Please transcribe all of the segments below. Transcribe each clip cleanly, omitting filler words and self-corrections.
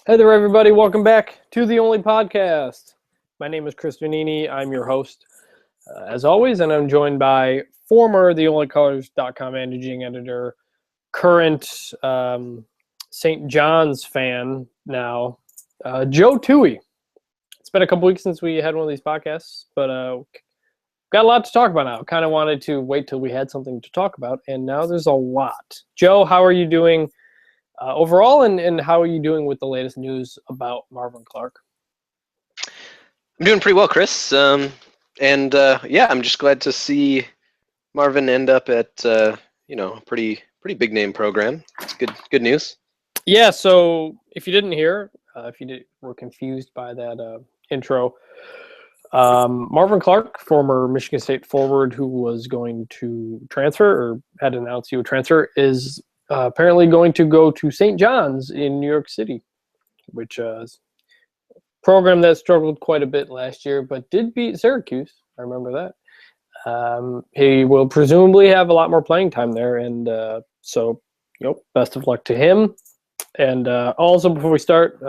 Hey there, everybody. Welcome back to The Only Podcast. My name is Chris Vanini. I'm your host, as always, and I'm joined by former TheOnlyColors.com managing editor, current St. John's fan now, Joe Toohey. It's been a couple weeks since we had one of these podcasts, but got a lot to talk about now. Kind of wanted to wait till we had something to talk about, and now there's a lot. Joe, how are you doing overall, and how are you doing with the latest news about Marvin Clark? I'm doing pretty well, Chris. I'm just glad to see Marvin end up at a pretty big name program. It's good news. Yeah. So if you didn't hear, if you were confused by that intro, Marvin Clark, former Michigan State forward who was going to transfer or had announced he would transfer, is apparently going to go to St. John's in New York City, which is a program that struggled quite a bit last year, but did beat Syracuse. I remember that. He will presumably have a lot more playing time there, and best of luck to him. And also, before we start,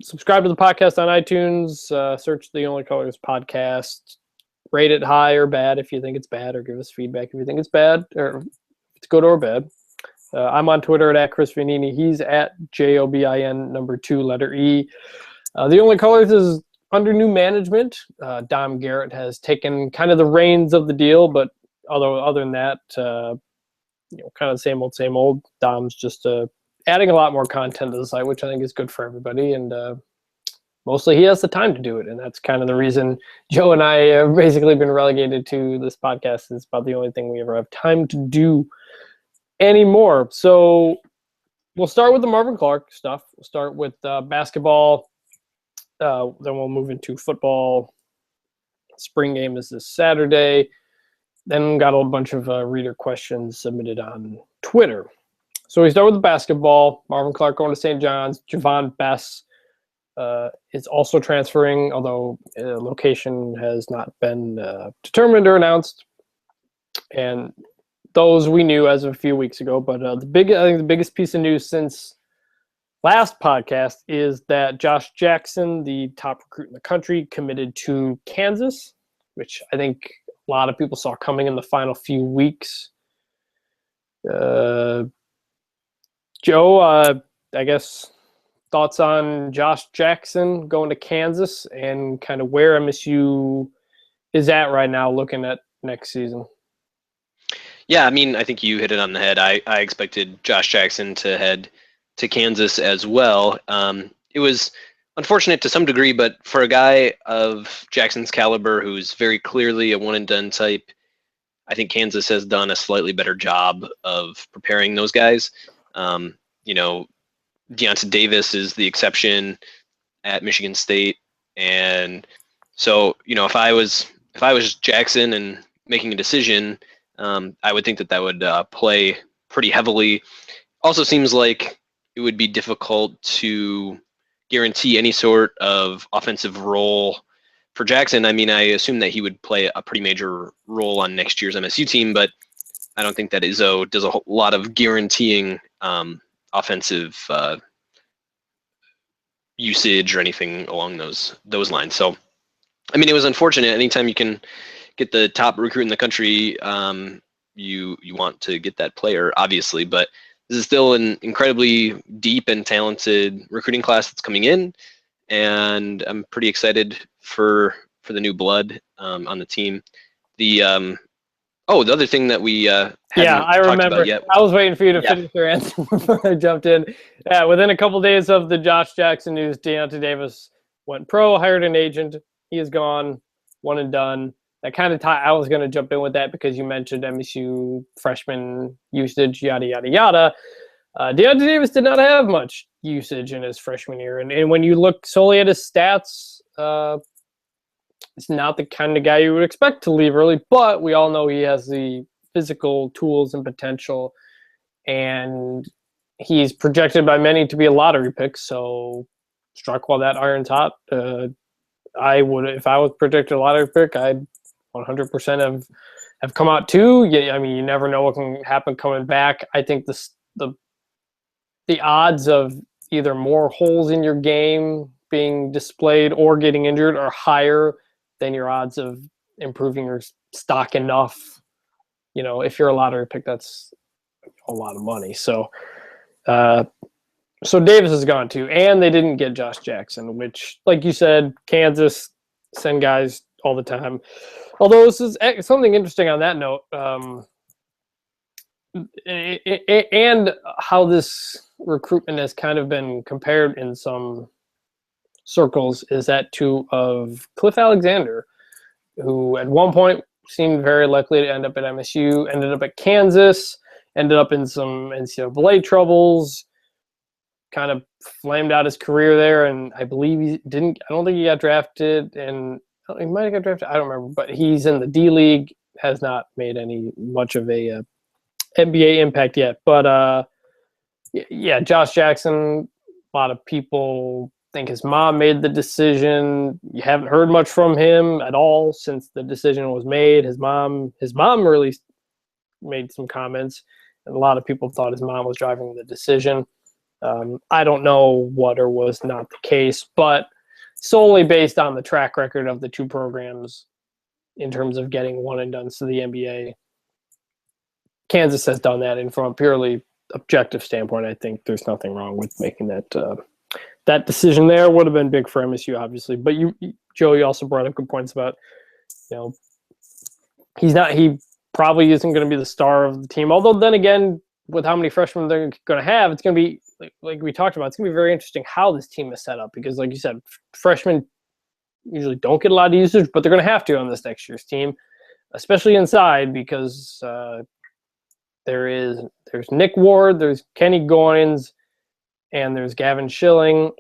subscribe to the podcast on iTunes. Search The Only Colors Podcast. Rate it high or bad if you think it's bad, or give us feedback if you think it's bad, or if it's good or bad. I'm on Twitter at Chris Vanini. He's at JOBIN 2 letter E. The Only Colors is under new management. Dom Garrett has taken kind of the reins of the deal, but other than that, kind of the same old. Dom's just adding a lot more content to the site, which I think is good for everybody, and mostly he has the time to do it, and that's kind of the reason Joe and I have basically been relegated to this podcast. It's about the only thing we ever have time to do anymore. So we'll start with the Marvin Clark stuff. We'll start with basketball. Then we'll move into football. Spring game is this Saturday. Then got a bunch of reader questions submitted on Twitter. So we start with the basketball. Marvin Clark going to St. John's. Javon Bess is also transferring, although location has not been determined or announced. And those we knew as of a few weeks ago. But I think the biggest piece of news since last podcast is that Josh Jackson, the top recruit in the country, committed to Kansas, which I think a lot of people saw coming in the final few weeks. Joe, I guess thoughts on Josh Jackson going to Kansas and kind of where MSU is at right now looking at next season? Yeah, I mean, I think you hit it on the head. I expected Josh Jackson to head to Kansas as well. It was unfortunate to some degree, but for a guy of Jackson's caliber, who's very clearly a one-and-done type, I think Kansas has done a slightly better job of preparing those guys. Deonta Davis is the exception at Michigan State, and so if I was Jackson and making a decision, I would think that would play pretty heavily. Also seems like it would be difficult to guarantee any sort of offensive role for Jackson. I mean, I assume that he would play a pretty major role on next year's MSU team, but I don't think that Izzo does a whole lot of guaranteeing offensive usage or anything along those lines. So, I mean, it was unfortunate. Anytime you can get the top recruit in the country, you want to get that player, obviously. But this is still an incredibly deep and talented recruiting class that's coming in, and I'm pretty excited for the new blood on the team. The other thing that we haven't I remember. talked about yet. I was waiting for you to finish your answer before I jumped in. Yeah, within a couple days of the Josh Jackson news, Deonta Davis went pro, hired an agent. He is gone, one and done. That kind of I was going to jump in with that because you mentioned MSU freshman usage, yada, yada, yada. Deonta Davis did not have much usage in his freshman year. And when you look solely at his stats, it's not the kind of guy you would expect to leave early, but we all know he has the physical tools and potential, and he's projected by many to be a lottery pick. So struck while that iron's hot. I would, if I was predicted a lottery pick, I'd 100% have come out too. Yeah, I mean, you never know what can happen coming back. I think the the odds of either more holes in your game being displayed or getting injured are higher than your odds of improving your stock enough. You know, if you're a lottery pick, that's a lot of money. So Davis is gone too, and they didn't get Josh Jackson, which, like you said, Kansas send guys all the time. Although this is something interesting on that note, and how this recruitment has kind of been compared in some circles is that of Cliff Alexander, who at one point seemed very likely to end up at MSU, ended up at Kansas, ended up in some NCAA troubles, kind of flamed out his career there, and I believe he didn't. I don't think he got drafted, and he might have got drafted. I don't remember, but he's in the D League. Has not made much of a NBA impact yet. But yeah, Josh Jackson. A lot of people think his mom made the decision. You haven't heard much from him at all since the decision was made. His mom really made some comments, and a lot of people thought his mom was driving the decision. I don't know what or was not the case, but solely based on the track record of the two programs in terms of getting one and done to the NBA, Kansas has done that. And from a purely objective standpoint, I think there's nothing wrong with making that decision there. Would have been big for MSU, obviously. But Joe, you also brought up good points about, he probably isn't going to be the star of the team. Although then again, with how many freshmen they're going to have, it's going to be, like we talked about, it's going to be very interesting how this team is set up because, like you said, freshmen usually don't get a lot of usage, but they're going to have to on this next year's team, especially inside because there's Nick Ward, there's Kenny Goins, and there's Gavin Schilling,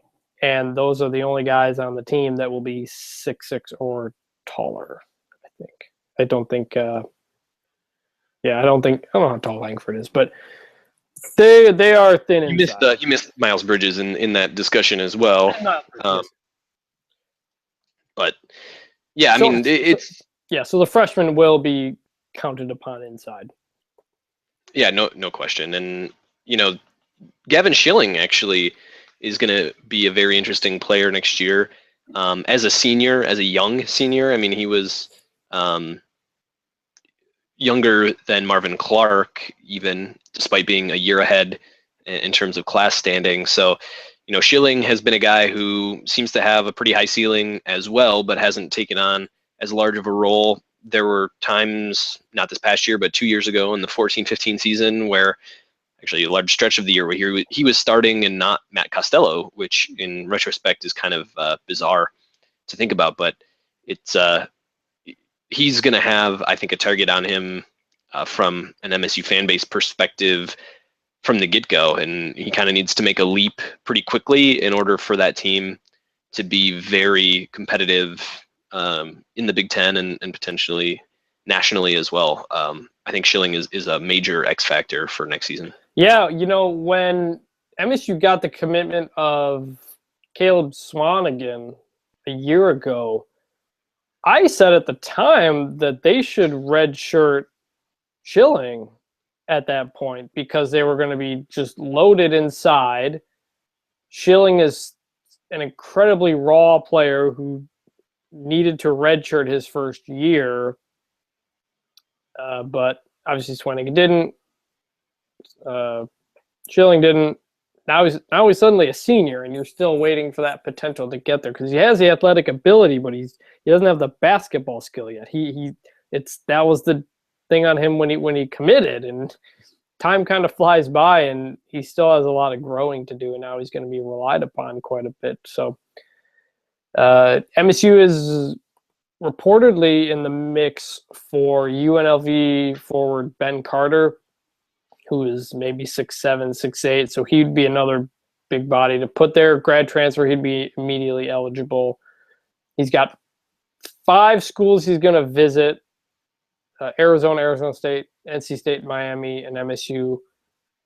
and those are the only guys on the team that will be 6'6" or taller, I think. I don't know how tall Langford is, but they are thin inside. You missed Miles Bridges in that discussion as well. But yeah, so the freshmen will be counted upon inside. Yeah, no question. And Gavin Schilling actually is going to be a very interesting player next year. As a young senior, he was younger than Marvin Clark, even despite being a year ahead in terms of class standing. So, Schilling has been a guy who seems to have a pretty high ceiling as well, but hasn't taken on as large of a role. There were times, not this past year, but 2 years ago in the 14-15 season where actually a large stretch of the year where he was starting and not Matt Costello, which in retrospect is kind of bizarre to think about, but it's he's going to have, I think, a target on him from an MSU fan base perspective from the get-go, and he kind of needs to make a leap pretty quickly in order for that team to be very competitive in the Big Ten and potentially nationally as well. I think Schilling is a major X factor for next season. Yeah, when MSU got the commitment of Caleb Swanigan a year ago, I said at the time that they should redshirt Schilling at that point because they were going to be just loaded inside. Schilling is an incredibly raw player who needed to redshirt his first year, but obviously Swanigan didn't. Schilling didn't. Now he's suddenly a senior, and you're still waiting for that potential to get there because he has the athletic ability, but he doesn't have the basketball skill yet. That was the thing on him when he committed, and time kind of flies by, and he still has a lot of growing to do, and now he's going to be relied upon quite a bit. So MSU is reportedly in the mix for UNLV forward Ben Carter, who is maybe 6'7", 6'8", so he'd be another big body to put there. Grad transfer, he'd be immediately eligible. He's got 5 schools he's going to visit: Arizona, Arizona State, NC State, Miami, and MSU,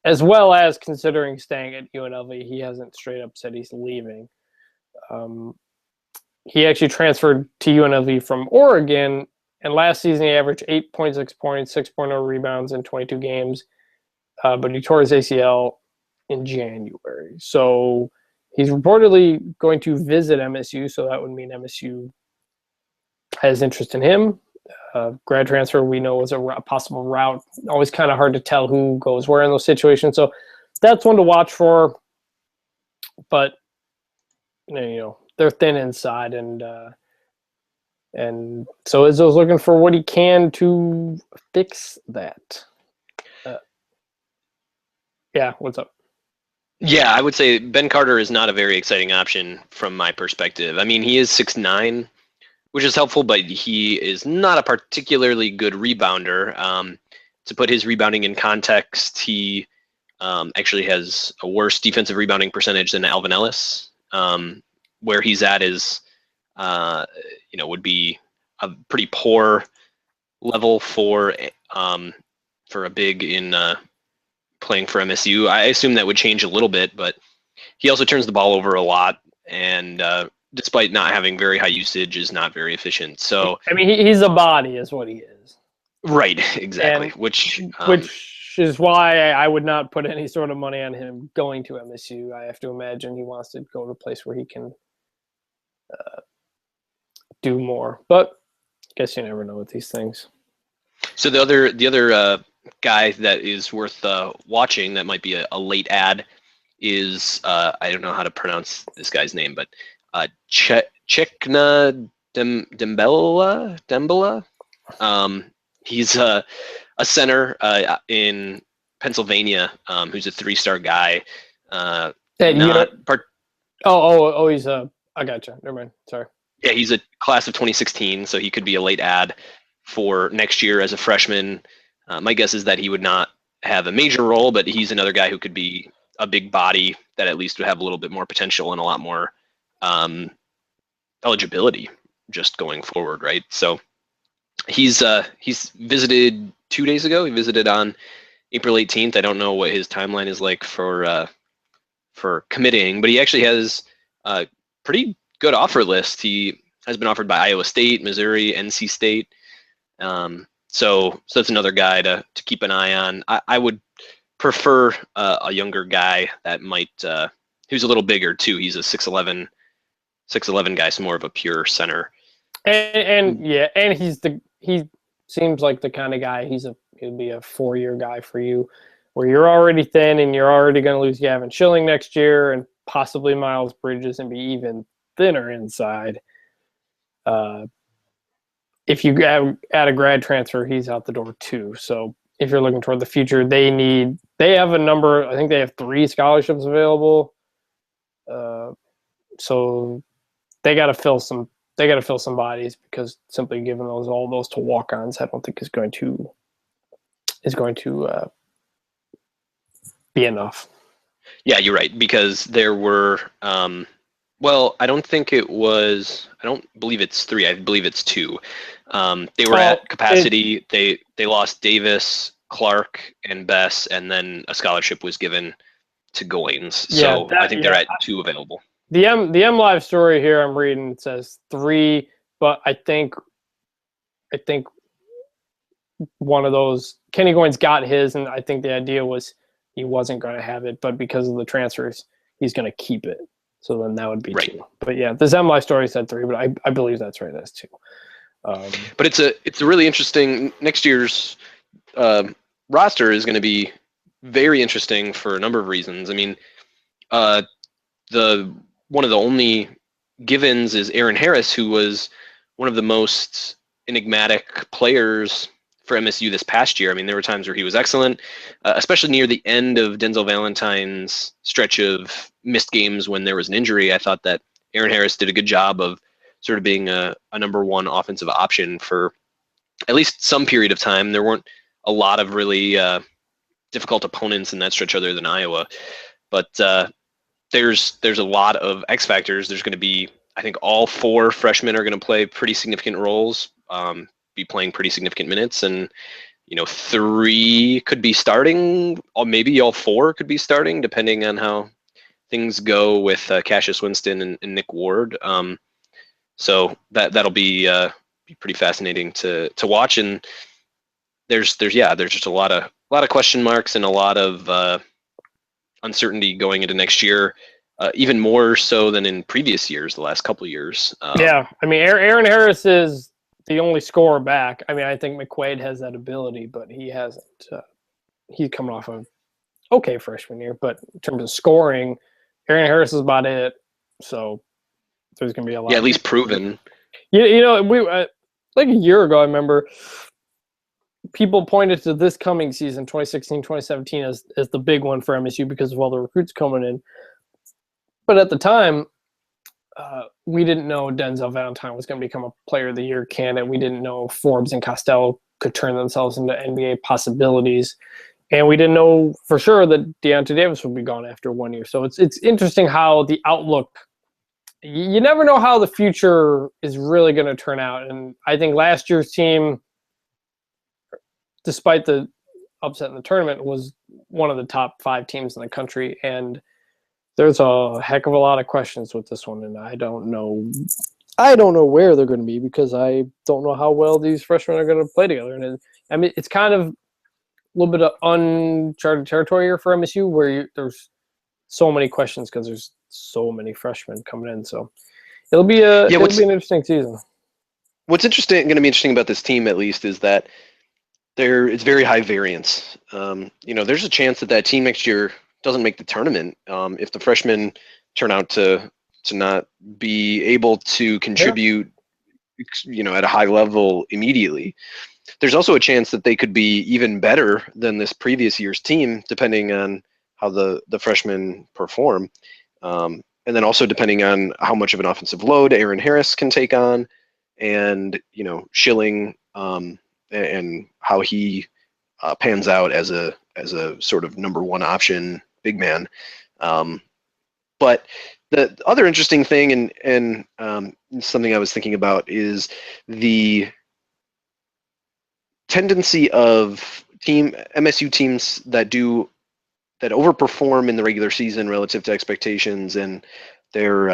as well as considering staying at UNLV. He hasn't straight up said he's leaving. He actually transferred to UNLV from Oregon, and last season he averaged 8.6 points, 6.0 rebounds in 22 games. But he tore his ACL in January. So he's reportedly going to visit MSU, so that would mean MSU has interest in him. Grad transfer, we know, is a possible route. Always kind of hard to tell who goes where in those situations. So that's one to watch for. But they're thin inside, and so Izzo's looking for what he can to fix that. Yeah, what's up? Yeah, I would say Ben Carter is not a very exciting option from my perspective. I mean, he is 6'9", which is helpful, but he is not a particularly good rebounder. To put his rebounding in context, he actually has a worse defensive rebounding percentage than Alvin Ellis. Where he's at is, would be a pretty poor level for a big in playing for MSU. I assume that would change a little bit, but he also turns the ball over a lot, and despite not having very high usage, is not very efficient. So I mean, he's a body, is what he is. Right, exactly. And which is why I would not put any sort of money on him going to MSU. I have to imagine he wants to go to a place where he can do more. But I guess you never know with these things. So the other guy that is worth watching that might be a late ad is I don't know how to pronounce this guy's name, but Cheikhna Dembele. He's a center in Pennsylvania who's a 3-star guy. He's I gotcha. Never mind. Sorry. Yeah, he's a class of 2016, so he could be a late ad for next year as a freshman. My guess is that he would not have a major role, but he's another guy who could be a big body that at least would have a little bit more potential and a lot more eligibility just going forward, right? So he's visited 2 days ago. He visited on April 18th. I don't know what his timeline is like for committing, but he actually has a pretty good offer list. He has been offered by Iowa State, Missouri, NC State. So that's another guy to keep an eye on. I would prefer a younger guy that might who's a little bigger too. He's a 6'11" guy, so more of a pure center. And he seems like the kind of guy he'd be a 4-year guy for you, where you're already thin and you're already going to lose Gavin Schilling next year and possibly Miles Bridges and be even thinner inside. If you add a grad transfer, he's out the door too. So if you're looking toward the future, they have a number. I think they have 3 scholarships available. So they got to fill some bodies, because simply giving all those to walk-ons, I don't think is going to be enough. Yeah, you're right, because there were I don't believe it's 3. I believe it's 2. They were at capacity. They lost Davis, Clark, and Bess, and then a scholarship was given to Goins. So I think they're at 2 available. The M Live story here I'm reading says 3, but I think one of those, Kenny Goins got his, and I think the idea was he wasn't going to have it, but because of the transfers, he's going to keep it. So then that would be right. 2. But yeah, the M Live story said 3, but I believe that's right. That's 2. But it's a really interesting, next year's roster is going to be very interesting for a number of reasons. I mean, one of the only givens is Aaron Harris, who was one of the most enigmatic players for MSU this past year. I mean, there were times where he was excellent, especially near the end of Denzel Valentine's stretch of missed games when there was an injury. I thought that Aaron Harris did a good job of sort of being a number 1 offensive option for at least some period of time. There weren't a lot of really difficult opponents in that stretch other than Iowa, but there's a lot of X factors. There's going to be, I think all 4 freshmen are going to play pretty significant roles, be playing pretty significant minutes, and 3 could be starting, or maybe all 4 could be starting, depending on how things go with Cassius Winston and Nick Ward. So that'll be pretty fascinating to watch. And there's just a lot of question marks and a lot of uncertainty going into next year, even more so than in previous years, the last couple of years. Yeah, I mean, Aaron Harris is the only scorer back. I mean, I think McQuaid has that ability, but he hasn't. He's coming off of okay freshman year, but in terms of scoring, Aaron Harris is about it. So there's going to be a lot. Yeah, at least proven. You know, we like a year ago, I remember people pointed to this coming season, 2016, 2017, as the big one for MSU because of all the recruits coming in. But at the time, we didn't know Denzel Valentine was going to become a Player of the Year candidate. We didn't know Forbes and Costello could turn themselves into NBA possibilities. And we didn't know for sure that Deontay Davis would be gone after 1 year. So it's interesting how the outlook – you never know how the future is really going to turn out. And I think last year's team, despite the upset in the tournament, was one of the top 5 teams in the country. And there's a heck of a lot of questions with this one. And I don't know where they're going to be because I don't know how well these freshmen are going to play together. And I mean, it's kind of a little bit of uncharted territory here for MSU where there's so many questions because there's so many freshmen coming in. So it'll be an interesting season. What's going to be interesting about this team, at least, is that it's very high variance. There's a chance that team next year doesn't make the tournament if the freshmen turn out to not be able to contribute, at a high level immediately. There's also a chance that they could be even better than this previous year's team, depending on how the freshmen perform. And then also depending on how much of an offensive load Aaron Harris can take on and, Schilling and how he pans out as a sort of number one option big man. But the other interesting thing and something I was thinking about is the tendency of MSU teams that overperform in the regular season relative to expectations, and their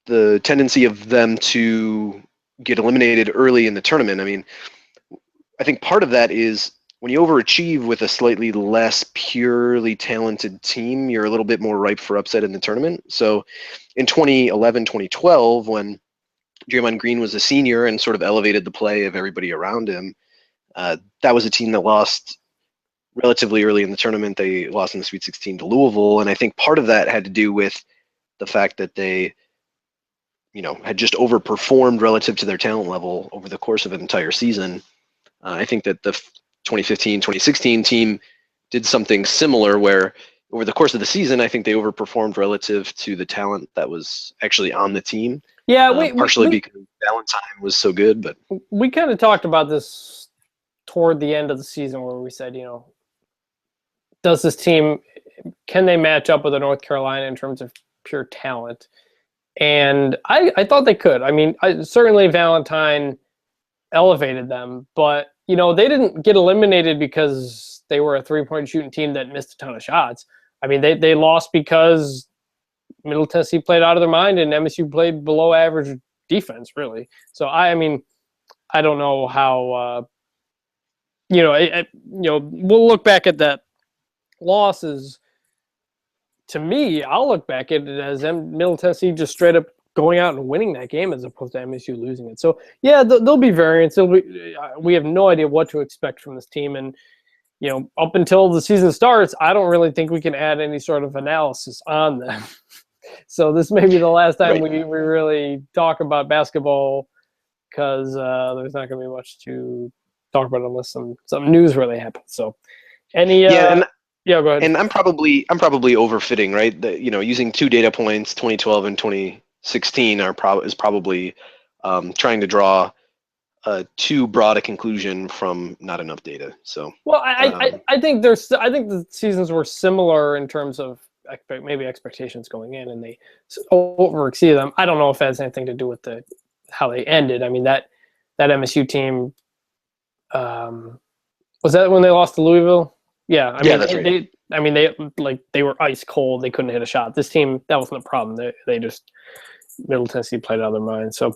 the tendency of them to get eliminated early in the tournament. I mean, I think part of that is when you overachieve with a slightly less purely talented team, you're a little bit more ripe for upset in the tournament. So in 2011, 2012, when Draymond Green was a senior and sort of elevated the play of everybody around him, that was a team that lost relatively early in the tournament. They lost in the Sweet 16 to Louisville, and I think part of that had to do with the fact that they, had just overperformed relative to their talent level over the course of an entire season. I think that the 2015, 2016 team did something similar where over the course of the season, I think they overperformed relative to the talent that was actually on the team. Yeah, partially because Valentine was so good, but we kind of talked about this toward the end of the season where we said, does this team, can they match up with the North Carolina in terms of pure talent? And I thought they could. I mean, certainly Valentine elevated them, but, they didn't get eliminated because they were a three-point shooting team that missed a ton of shots. I mean, they lost because Middle Tennessee played out of their mind and MSU played below average defense, really. So, I don't know how, we'll look back at that loss as, to me, I'll look back at it as Middle Tennessee just straight up going out and winning that game as opposed to MSU losing it. So, yeah, there'll be variance. We have no idea what to expect from this team. And, up until the season starts, I don't really think we can add any sort of analysis on them. So this may be the last time we really talk about basketball because there's not going to be much to talk about unless some news really happens. So, yeah, go ahead. And I'm probably overfitting, right? Using 2 data points, 2012 and 2016, is probably trying to draw too broad a conclusion from not enough data. So, well, I think the seasons were similar in terms of maybe expectations going in, and they overexceeded them. I don't know if that has anything to do with how they ended. I mean, that MSU team, was that when they lost to Louisville? Yeah, I mean, that's right. They were ice cold. They couldn't hit a shot. This team, that wasn't a problem. They just, Middle Tennessee played out of their mind. So,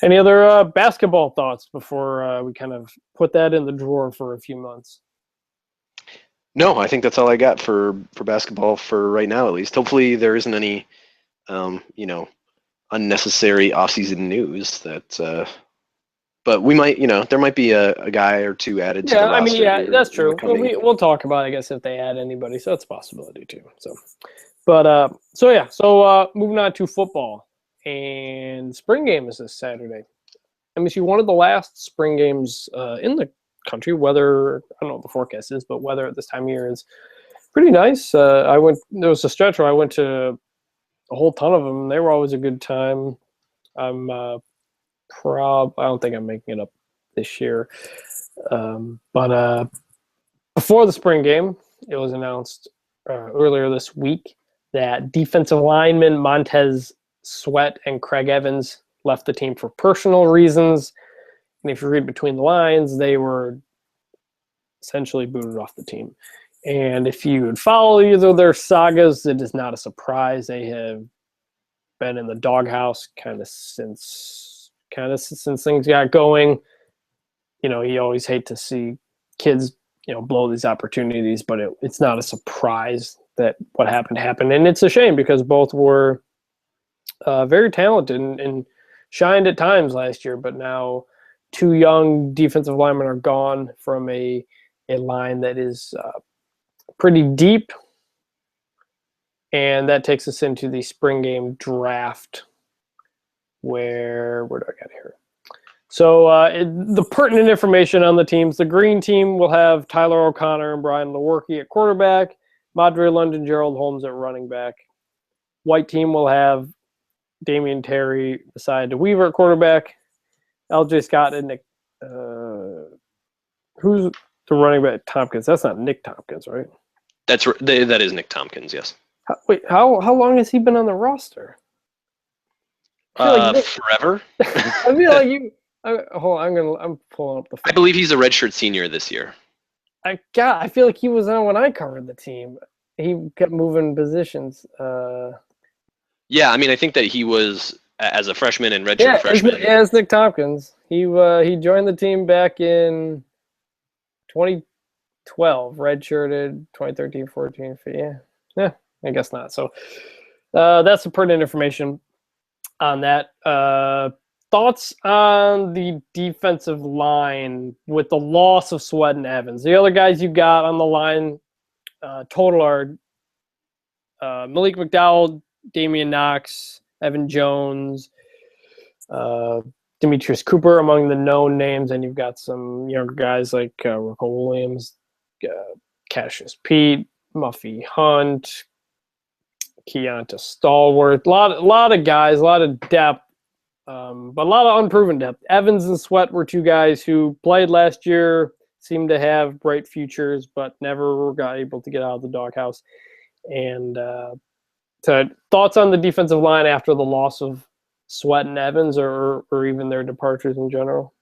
any other basketball thoughts before we kind of put that in the drawer for a few months? No, I think that's all I got for basketball for right now, at least. Hopefully, there isn't any, unnecessary off-season news that. But we might, there might be a guy or two added to the Yeah, I mean, roster yeah, here that's in the true. Well, coming. we'll talk about, I guess, if they add anybody. So it's a possibility too. So, but so moving on to football, and spring game is this Saturday. MSU, one of the last spring games in the country. Weather, I don't know what the forecast is, but weather at this time of year is pretty nice. There was a stretch where I went to a whole ton of them. They were always a good time. I'm I don't think I'm making it up this year. But before the spring game, it was announced earlier this week that defensive lineman Montez Sweat and Craig Evans left the team for personal reasons. And if you read between the lines, they were essentially booted off the team. And if you would follow either of their sagas, it is not a surprise. They have been in the doghouse kind of since things got going. You always hate to see kids, blow these opportunities, but it's not a surprise that what happened. And it's a shame because both were very talented and shined at times last year, but now two young defensive linemen are gone from a line that is pretty deep. And that takes us into the spring game draft where do I got here? So the pertinent information on the teams, the green team will have Tyler O'Connor and Brian Lewerke at quarterback, Madre London, Gerald Holmes at running back. White team will have Damian Terry beside DeWeaver at quarterback, LJ Scott and Nick. Who's the running back? Tompkins. That's not Nick Tompkins, right? That is Nick Tompkins, yes. How long has he been on the roster? Forever. I feel like you. Hold on, I'm pulling up the. I believe he's a redshirt senior this year. I feel like he was on when I covered the team. He kept moving positions. Yeah, I mean, I think that he was as a freshman and redshirt freshman. Yeah, it's Nick Tompkins. He joined the team back in 2012, redshirted 2013, 14. Yeah, I guess not. So that's some pertinent information on that. Thoughts on the defensive line with the loss of Sweat and Evans? The other guys you got on the line total are Malik McDowell, Damian Knox, Evan Jones, Demetrius Cooper among the known names, and you've got some younger guys like Rico Williams, Cassius Pete, Muffy Hunt, Keonta Stallworth. A lot of guys, a lot of depth. But a lot of unproven depth. Evans and Sweat were two guys who played last year, seemed to have bright futures, but never got able to get out of the doghouse. And so thoughts on the defensive line after the loss of Sweat and Evans or even their departures in general?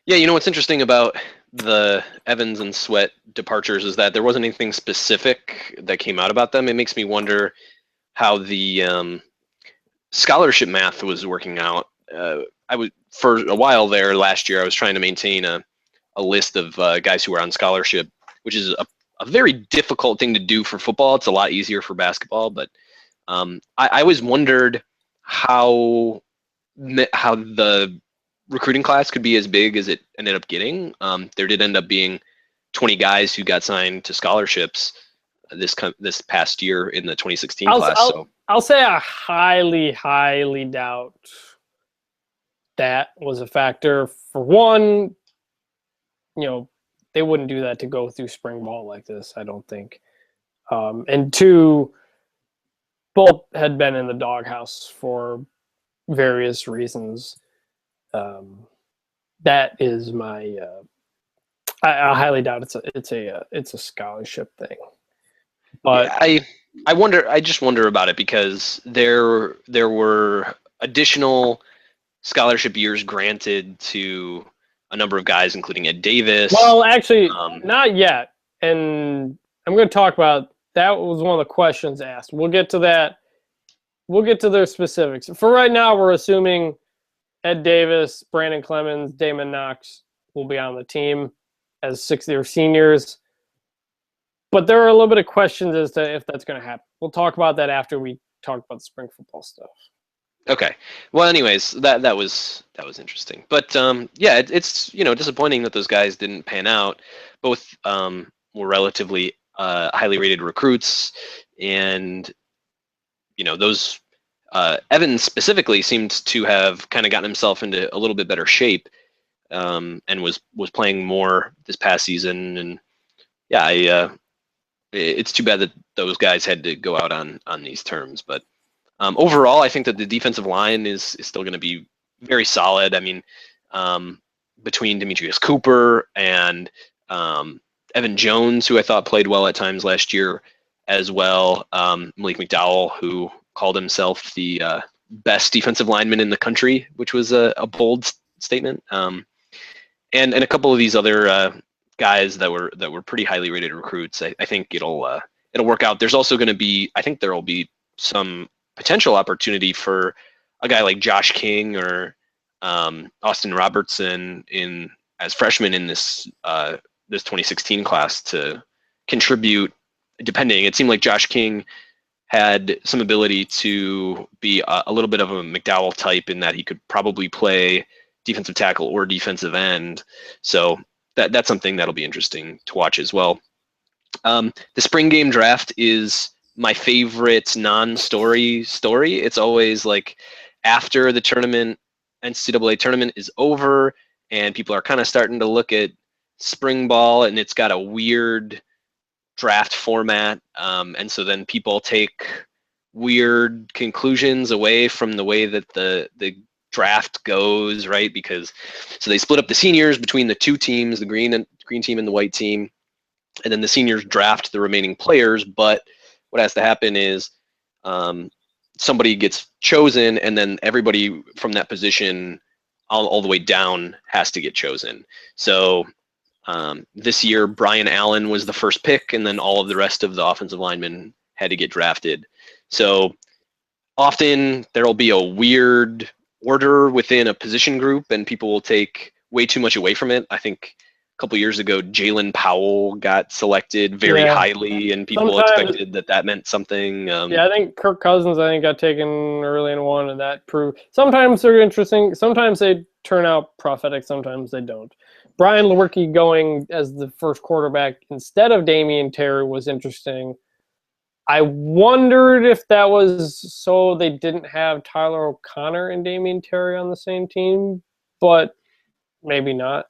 Yeah, what's interesting about the Evans and Sweat departures is that there wasn't anything specific that came out about them. It makes me wonder how the scholarship math was working out. I was for a while there last year. I was trying to maintain a list of guys who were on scholarship, which is a very difficult thing to do for football. It's a lot easier for basketball, but I always wondered how the recruiting class could be as big as it ended up getting. There did end up being 20 guys who got signed to scholarships this past year in the 2016 class. I'll say I highly, highly doubt that was a factor. For one, they wouldn't do that to go through spring ball like this, I don't think. And two, both had been in the doghouse for various reasons. That is my. I highly doubt it's a scholarship thing. But yeah, I just wonder about it because there were additional scholarship years granted to a number of guys, including Ed Davis. Well, actually, not yet. And I'm going to talk about that. Was one of the questions asked. We'll get to that. We'll get to their specifics. For right now, we're assuming Ed Davis, Brandon Clemens, Damon Knox will be on the team as 6-year seniors. But there are a little bit of questions as to if that's going to happen. We'll talk about that after we talk about the spring football stuff. Okay. Well, anyways, that was interesting. But yeah, it's disappointing that those guys didn't pan out. Both were relatively highly rated recruits, and those Evans specifically seemed to have kind of gotten himself into a little bit better shape, and was playing more this past season. And yeah, it's too bad that those guys had to go out on these terms. But overall, I think that the defensive line is still going to be very solid. I mean, between Demetrius Cooper and Evan Jones, who I thought played well at times last year, as well, Malik McDowell, who called himself the best defensive lineman in the country, which was a bold statement, and a couple of these other guys that were pretty highly rated recruits. I think it'll work out. There's also going to be, I think there will be some potential opportunity for a guy like Josh King or Austin Robertson as freshmen in this 2016 class to contribute. Depending, it seemed like Josh King had some ability to be a little bit of a McDowell type in that he could probably play defensive tackle or defensive end. So that's something that'll be interesting to watch as well. The spring game draft is my favorite non-story story. It's always like after the tournament, NCAA tournament is over, and people are kind of starting to look at spring ball, and it's got a weird draft format, and so then people take weird conclusions away from the way that the draft goes, right? Because so they split up the seniors between the two teams, the green team and the white team, and then the seniors draft the remaining players. But what has to happen is somebody gets chosen, and then everybody from that position all the way down has to get chosen. So this year, Brian Allen was the first pick, and then all of the rest of the offensive linemen had to get drafted. So often there will be a weird order within a position group, and people will take way too much away from it. I think a couple years ago, Jalen Powell got selected very highly, and people expected that meant something. I think Kirk Cousins, got taken early in one, and that proved. Sometimes they're interesting. Sometimes they turn out prophetic. Sometimes they don't. Brian Lewerke going as the first quarterback instead of Damian Terry was interesting. I wondered if that was so they didn't have Tyler O'Connor and Damian Terry on the same team, but maybe not.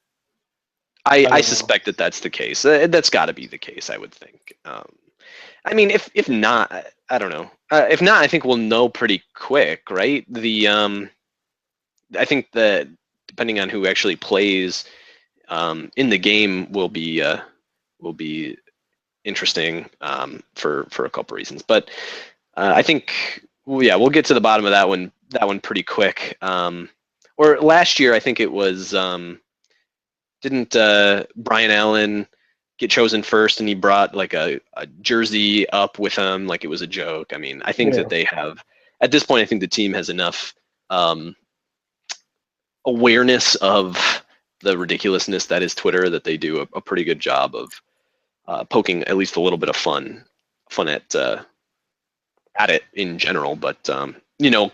I suspect that that's the case. That's got to be the case, I would think. I mean, if not, I don't know. If not, I think we'll know pretty quick, right? I think that depending on who actually plays in the game will be interesting for a couple reasons. But I think we'll get to the bottom of that one pretty quick. Or last year, I think it was. Didn't Brian Allen get chosen first, and he brought like a jersey up with him like it was a joke? I mean, I think that they have, at this point, I think the team has enough awareness of the ridiculousness that is Twitter that they do a pretty good job of poking at least a little bit of fun at it in general. But a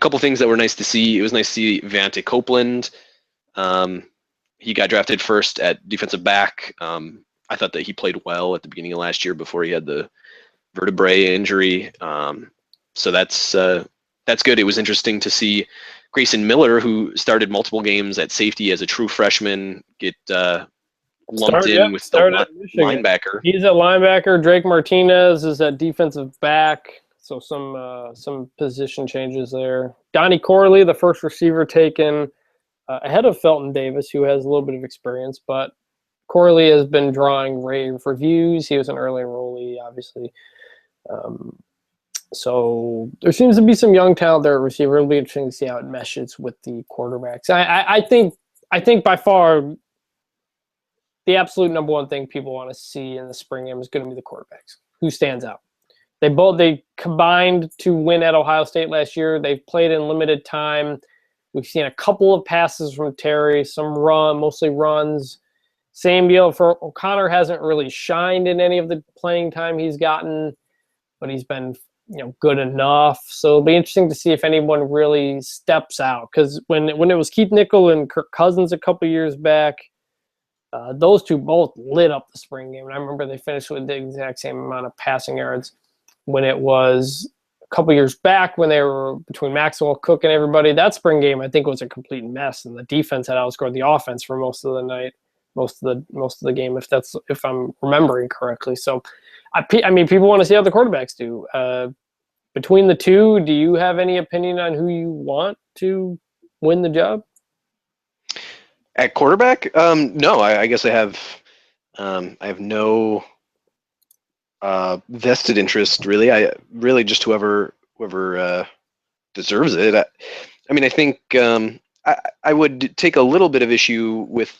couple things that were nice to see. It was nice to see Vante Copeland. He got drafted first at defensive back. I thought that he played well at the beginning of last year before he had the vertebrae injury. So that's good. It was interesting to see Grayson Miller, who started multiple games at safety as a true freshman, get lumped in with the linebacker. He's at linebacker. Drake Martinez is at defensive back. So some position changes there. Donnie Corley, the first receiver taken ahead of Felton Davis, who has a little bit of experience, but Corley has been drawing rave reviews. He was an early enrollee, obviously. So there seems to be some young talent there at receiver. It'll be interesting to see how it meshes with the quarterbacks. I think by far the absolute number one thing people want to see in the spring game is going to be the quarterbacks. Who stands out? They combined to win at Ohio State last year. They've played in limited time. We've seen a couple of passes from Terry, some mostly runs. Same deal for O'Connor. Hasn't really shined in any of the playing time he's gotten, but he's been good enough. So it'll be interesting to see if anyone really steps out. Because when it was Keith Nichol and Kirk Cousins a couple years back, those two both lit up the spring game. And I remember they finished with the exact same amount of passing yards. When it was a couple years back, when they were between Maxwell, Cook, and everybody, that spring game I think was a complete mess, and the defense had outscored the offense for most of the night, most of the game, if I'm remembering correctly. So, I mean, people want to see how the quarterbacks do. Between the two, do you have any opinion on who you want to win the job? At quarterback? No, I guess I have no vested interest, really. I really just whoever deserves it. I mean, I think I would take a little bit of issue with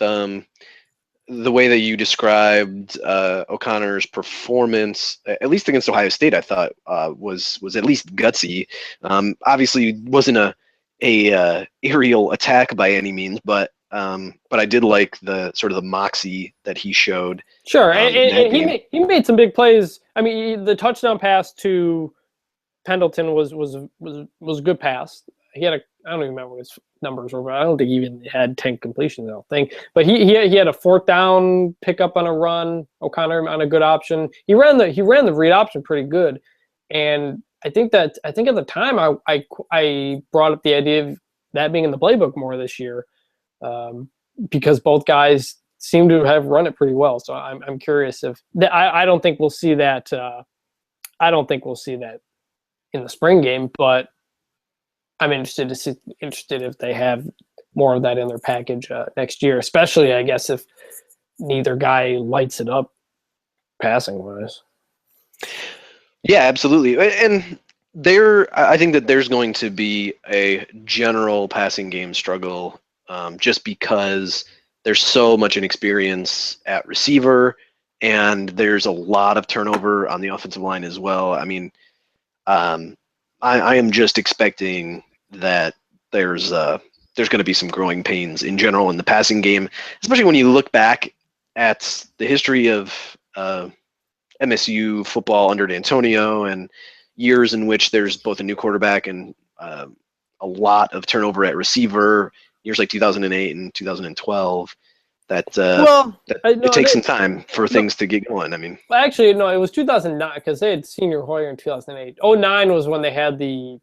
the way that you described O'Connor's performance, at least against Ohio State. I thought was at least gutsy. Obviously, wasn't a aerial attack by any means, but I did like the sort of the moxie that he showed. Sure, and he made some big plays. I mean, the touchdown pass to Pendleton was a good pass. He had I don't even remember what his numbers were, but I don't think he even had 10 completions, I don't think. But he had a fourth down pickup on a run, O'Connor on a good option. He ran the read option pretty good. And I think at the time I brought up the idea of that being in the playbook more this year, because both guys seem to have run it pretty well. So I'm curious if I don't think we'll see that. I don't think we'll see that in the spring game, but I'm interested if they have more of that in their package next year, especially I guess if neither guy lights it up passing wise. Yeah, absolutely. And I think that there's going to be a general passing game struggle, just because there's so much inexperience at receiver, and there's a lot of turnover on the offensive line as well. I mean, I am just expecting that there's going to be some growing pains in general in the passing game, especially when you look back at the history of MSU football under D'Antonio and years in which there's both a new quarterback and a lot of turnover at receiver, years like 2008 and 2012. It takes some time for things to get going. I mean, actually, no, it was 2009 because they had Senior Hoyer in 2008. 2009 was when they had the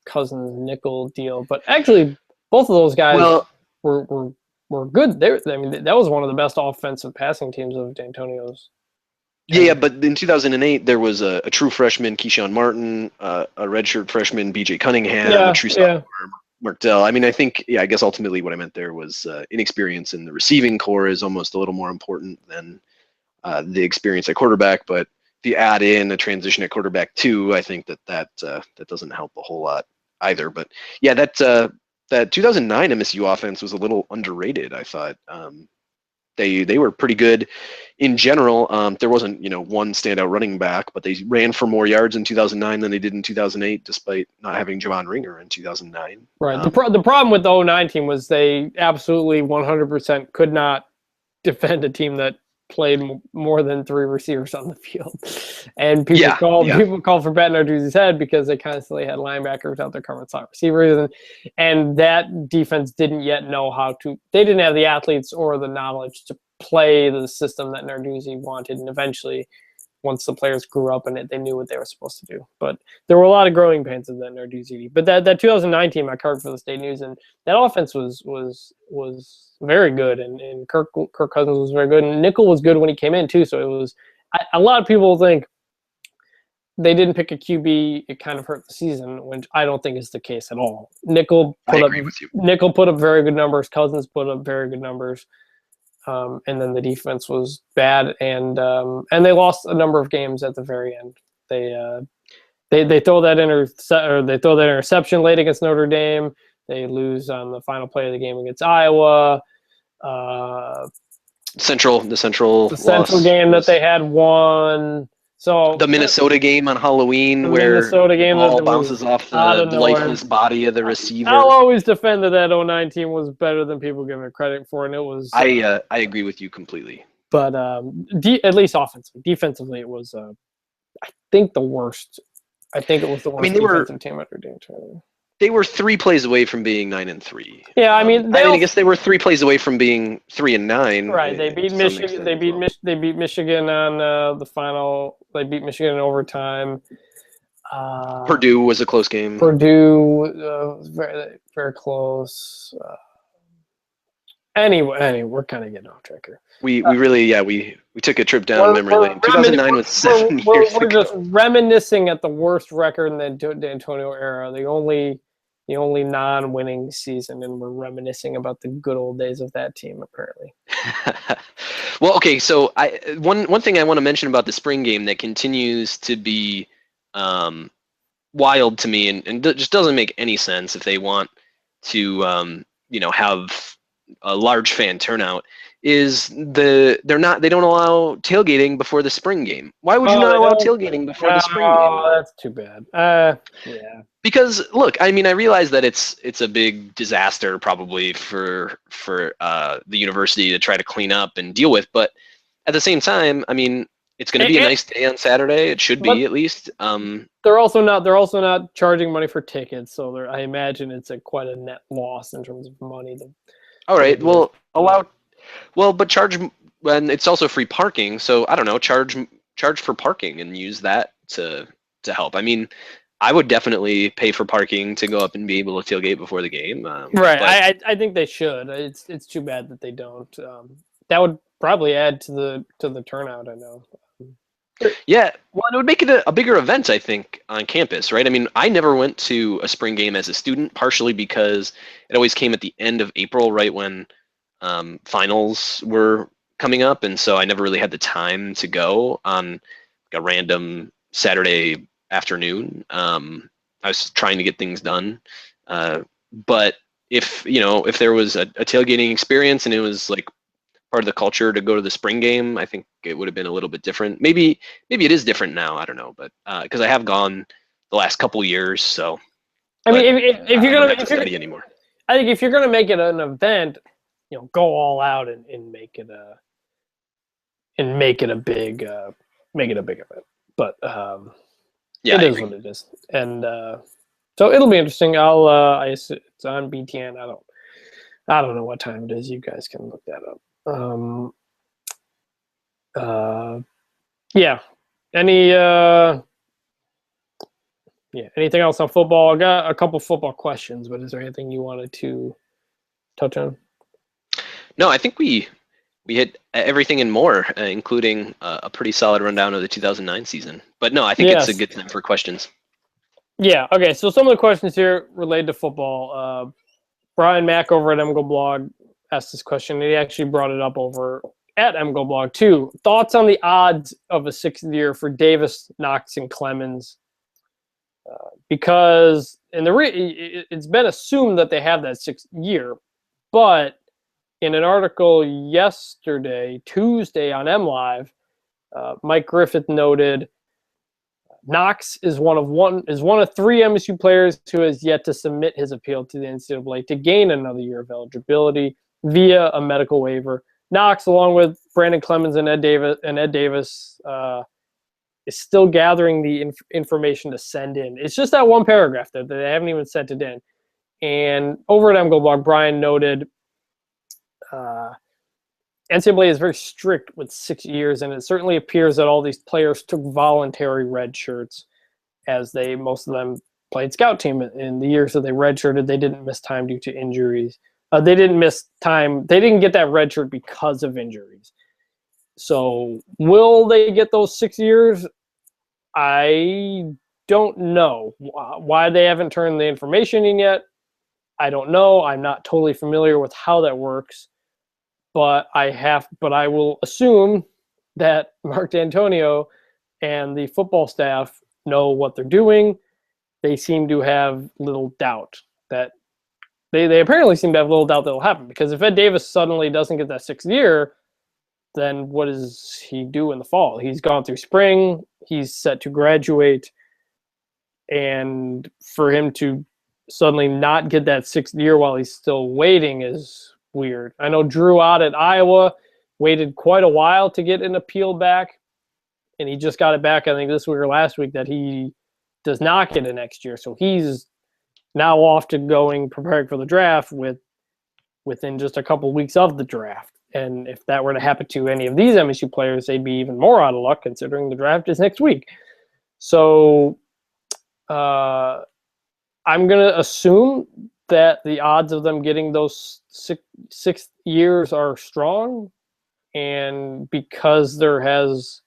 Cousins Nichol deal. But actually, both of those guys were good. I mean, that was one of the best offensive passing teams of D'Antonio's. Yeah, but in 2008 there was a true freshman, Keyshawn Martin, a redshirt freshman, B.J. Cunningham, a true sophomore, Mark Dell. I mean, I guess ultimately what I meant there was inexperience in the receiving core is almost a little more important than the experience at quarterback. But if you add in a transition at quarterback too, I think that doesn't help a whole lot either. But yeah, that 2009 MSU offense was a little underrated, I thought. They were pretty good in general. There wasn't one standout running back, but they ran for more yards in 2009 than they did in 2008, despite not having Javon Ringer in 2009. Right. The problem with the 2009 team was they absolutely 100% could not defend a team that played more than 3 receivers on the field, and people called for betting Narduzzi's head because they constantly had linebackers out there covering slot receivers, and that defense didn't yet know how to. They didn't have the athletes or the knowledge to play the system that Narduzzi wanted, and eventually, once the players grew up in it, they knew what they were supposed to do. But there were a lot of growing pains of that Narduzzi. But that 2009 team I covered for the State News, and that offense was very good, and Kirk Cousins was very good, and Nichol was good when he came in too. So it was a lot of people think they didn't pick a QB. It kind of hurt the season, which I don't think is the case at all. Nichol put up very good numbers. Cousins put up very good numbers. And then the defense was bad, and they lost a number of games at the very end. They throw that interception late against Notre Dame. They lose on the final play of the game against Iowa. The Central game that they had won. So The Minnesota game on Halloween, the where Minnesota game the ball that was bounces off out the of nowhere. lifeless body of the receiver. I'll always defend that 09 team was better than people give it credit for, and it was. I agree with you completely. But at least offensively, defensively, it was. I think the worst. I think it was the worst defensive team under D'Antonio. They were 3 plays away from being 9-3. Yeah, I mean, I guess they were 3 plays away from being 3-9. Right, they beat Michigan. They beat Michigan on the final. They beat Michigan in overtime. Purdue was a close game. Purdue was very very close. Anyway, we're kind of getting off track here. We really we took a trip down memory lane. 2009 was 7 years We're ago. just reminiscing at the worst record in the D'Antonio era. The only non-winning season, and we're reminiscing about the good old days of that team. Apparently. Well, okay. So one thing I want to mention about the spring game that continues to be wild to me, and just doesn't make any sense if they want to have a large fan turnout, is they don't allow tailgating before the spring game. Why would you not allow tailgating before the spring game? Oh, that's too bad. Yeah. Because look, I mean, I realize that it's a big disaster probably for the university to try to clean up and deal with, but at the same time, I mean, it's going to be a nice day on Saturday. It should be, at least. They're also not charging money for tickets, so I imagine it's quite a net loss in terms of money. All right. Well, but charge when it's also free parking. So I don't know, charge for parking and use that to help. I mean, I would definitely pay for parking to go up and be able to tailgate before the game. Right. I think they should. It's too bad that they don't. That would probably add to the turnout. I know. Yeah, well, it would make it a bigger event, I think, on campus, right? I mean, I never went to a spring game as a student, partially because it always came at the end of April, right when finals were coming up, and so I never really had the time to go on a random Saturday afternoon. I was trying to get things done, but if there was a tailgating experience and it was like part of the culture to go to the spring game, I think it would have been a little bit different. Maybe it is different now. I don't know, but because I have gone the last couple years, so. I mean, if you're gonna study anymore, I think if you're gonna make it an event, go all out and make it a big event. But it is what it is, and so it'll be interesting. It's on BTN. I don't know what time it is. You guys can look that up. Yeah. Anything else on football? I got a couple football questions, but is there anything you wanted to touch on? No, I think we hit everything and more, including a pretty solid rundown of the 2009 season. But no, I think it's a good time for questions. Yeah. Okay. So some of the questions here related to football. Brian Mack over at MGoBlog asked this question, and he actually brought it up over at MGoBlog too. Thoughts on the odds of a 6th year for Davis, Knox, and Clemens? Because it's been assumed that they have that 6th year, but in an article Tuesday on MLive, Mike Griffith noted Knox is one of 3 MSU players who has yet to submit his appeal to the NCAA to gain another year of eligibility via a medical waiver. Knox, along with Brandon Clemens and Ed Davis, is still gathering the information to send in. It's just that one paragraph that they haven't even sent it in. And over at MGoBlog, Brian noted NCAA is very strict with 6 years, and it certainly appears that all these players took voluntary red shirts, as most of them played scout team in the years that they redshirted. They didn't miss time due to injuries. They didn't miss time. They didn't get that red shirt because of injuries. So will they get those 6 years? I don't know. Why they haven't turned the information in yet, I don't know. I'm not totally familiar with how that works. But I will assume that Mark D'Antonio and the football staff know what they're doing. They seem to have little doubt that they apparently seem to have little doubt that will happen, because if Ed Davis suddenly doesn't get that 6th year, then what does he do in the fall? He's gone through spring. He's set to graduate. And for him to suddenly not get that 6th year while he's still waiting is weird. I know Drew Ott at Iowa waited quite a while to get an appeal back, and he just got it back, I think, this week or last week, that he does not get it next year. So he's now off to preparing for the draft within just a couple weeks of the draft. And if that were to happen to any of these MSU players, they'd be even more out of luck considering the draft is next week. So I'm going to assume that the odds of them getting those 6 years are strong. And because there has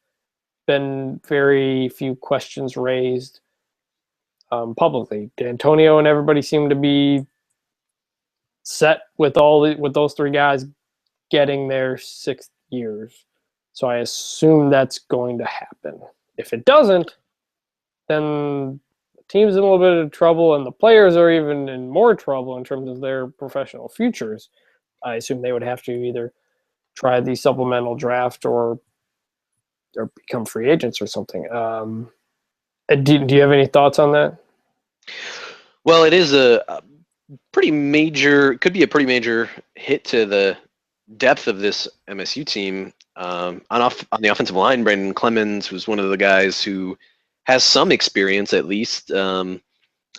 been very few questions raised publicly, D'Antonio and everybody seem to be set with with those 3 guys getting their 6 years. So I assume that's going to happen. If it doesn't, then the team's in a little bit of trouble, and the players are even in more trouble in terms of their professional futures. I assume they would have to either try the supplemental draft or become free agents or something. Do you have any thoughts on that? Well, it is a pretty major, could be a pretty major hit to the depth of this MSU team. On the offensive line, Brandon Clemens was one of the guys who has some experience, at least,